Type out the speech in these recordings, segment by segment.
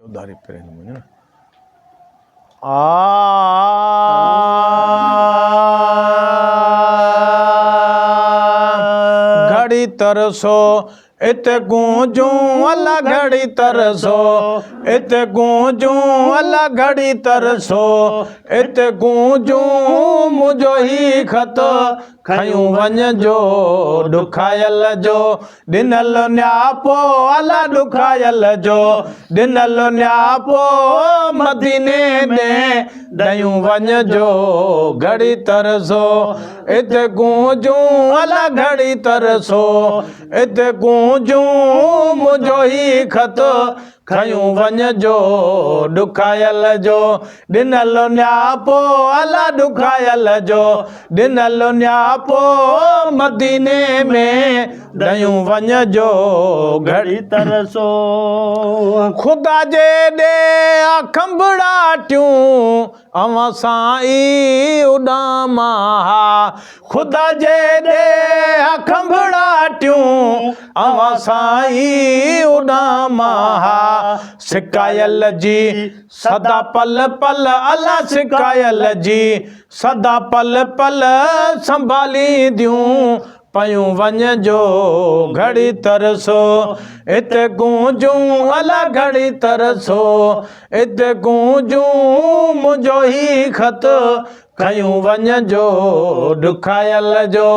उधारी पहिरें मुंहिंजो न घड़ी तरसो इते गूंजूं अल्लाह घड़ी तरसो इते गूंजूं अल्लाह घड़ी तरसो इते गूंजूं मुंहिंजो ही ख़त खयूं वञिजो ॾुखायल जो ॾिनल न्यापो अल्लाह ॾुखायल जो ॾिनल न्यापो मदीने में ॾयूं वञिजो घड़ी तरसो इते गूंजूं अल्लाह घड़ी तरसो इते गूंजूं मुंहिंजो ही ख़त खयूं वञिजो ॾुखायल जो ॾिनल न्यापो अल्लाह ॾुखायल जो ॾिनल न्यापो मदीने में ॾयूं वञिजो घड़ी तरसो ख़ुदा जे ॾे खंभड़ाटियूं अवां सां ई उॾामा ख़ुदा जे ॾे खंभड़ाटियूं अवां सां ई उॾामा सिकायल जी सदा पल पल अल्लाह सिकायल जी सदा पल पल संभालींदियूं पयूं वञिजो घड़ी तरसो इते गूंजूं अल्लाह घड़ी तरसो इते गूंजूं मुंहिंजो ही ख़त खयूं वञिजो ॾुखायल जो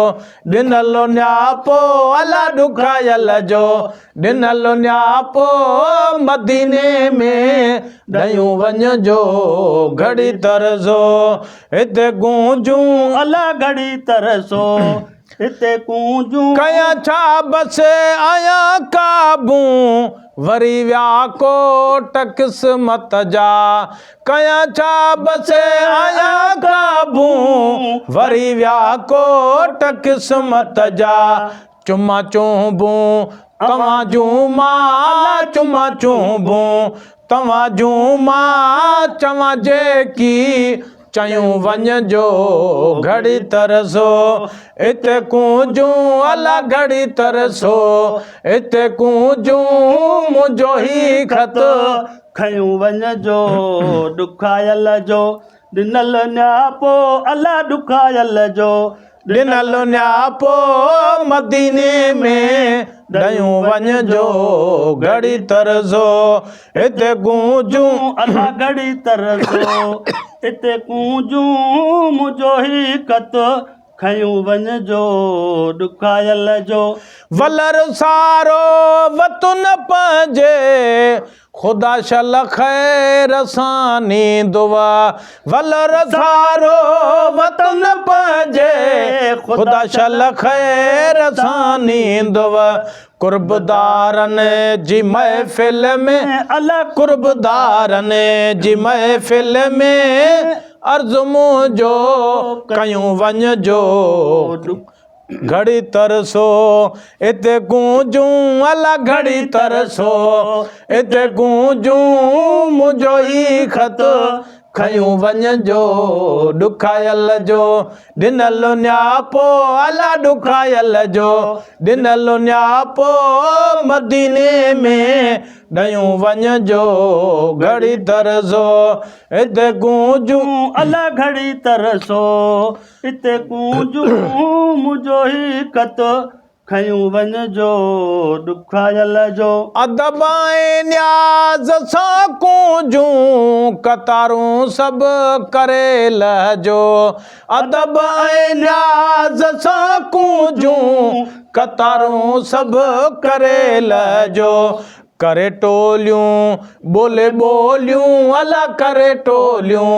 ॾिनल न्यापो अल्लाह ॾुखायल जो ॾिनल न्यापो मदीने में ॾयूं वञिजो घड़ी तरसो हिते गूंजूं अल्लाह घड़ी तरसो हिते गूंजूं कया छा बस आया काबू वरी विया कोट क़िस्मत जा कया छा बस आया काबू वरी विया कोट क़िस्मत जा चुमा चुंबूं तव्हां जूं मां चुमा चुंबूं तव्हां जूं मां चवां जेकी चयूं वञिजो घड़ी तरसो इते गूंजूं अल्लाह घड़ी तरसो इते गूंजूं मुंहिंजो ही ख़त खयूं वञिजो ॾुखायल जो ॾिनल न्यापो अल्लाह ॾुखायल जो ॾिनल न्यापो मदीने में ॾयूं वञिजो घड़ी तरसो हिते गूंजूं अल्लाह घड़ी तरसो हिते गूंजूं मुंहिंजो ही ख़त खयूं वञिजो ॾुखायल जो वलर सारो वतन पंहिंजे ख़ुदा शल ख़ैर सां नींदुवा वलर सारो वतन पंहिंजे ख़ुदा शल ख़ैर सां नींदुवा कुर्बदारनि जी महफ़िल में अल्लाह कुर्बदारनि जी महफ़िल में अर्ज़ु मुंहिंजो कयूं वञिजो घड़ी तरसो इते गूंजूं अल्लाह घड़ी तरसो इते गूंजूं मुंहिंजो ही ख़त खयूं वञिजो ॾुखायल जो ॾिनल न्यापो अल्लाह ॾुखायल जो ॾिनल न्यापो मदीने में ॾयूं वञिजो घड़ी तरसो हिते गूंजूं अल्लाह घड़ी तरसो हिते गूंजूं मुंहिंजो ही ख़त खयूं वञिजो ॾुखायल जो अदब ऐं न्याज़ सां गूंजूं कतारूं सभु करे लहजो अदब ऐं न्याज़ सां गूंजूं कतारूं सभु करे लहजो करे टोलियूं बोले ॿोलियूं अल्लाह करे टोलियूं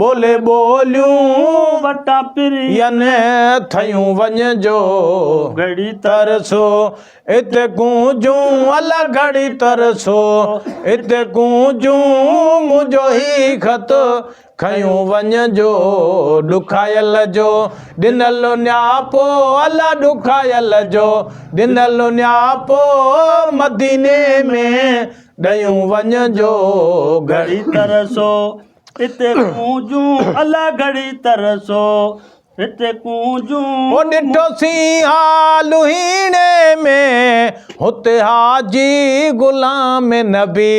बोले ॿोलियूं वटा पिरियनि थयूं वञिजो घड़ी तरसो इते गूंजूं अल्लाह घड़ी तरसो इते गूंजूं मुंहिंजो ही ख़त खयूं वञिजो ॾुखायल जो ॾिनल न्यापो अल्लाह ॾुखायल जो ॾिनल न्यापो मदीने में ॾयूं वञिजो घड़ी तरसो इते गूंजूं अल्लाह घड़ी तरसो हिते कूंजूं ओ ॾिठोसीं हालुहीणे में हुते हाजी गुलाम नबी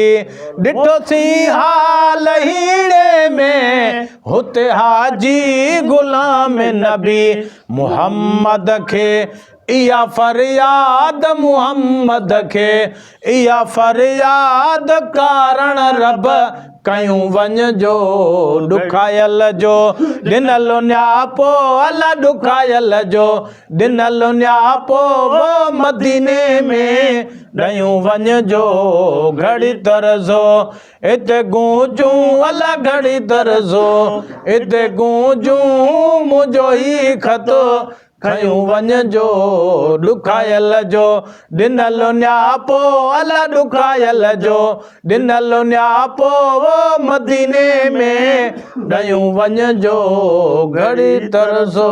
ॾिठोसीं हालहीणे में हुते हाजी गुलाम नबी मुहम्मद खे इया फरियाद मुहम्मद खे इया फरियाद कारण रब कयूं वञ जो ॾुखायल जो ॾिनल न्यापो अला ॾुखायल जो ॾिनल न्यापो मदीने में ॾयूं वञ जो घड़ी तरसो हिते गूंजूं अला घड़ी तरसो हिते गूंजूं मुंहिंजो ई ख़त खयूं वञ जो ॾुखायल जो ॾिनल न्यापो अला ॾुखायल जो ॾिनल न्यापो मदीने में ॾयूं वञ जो घड़ी तरसो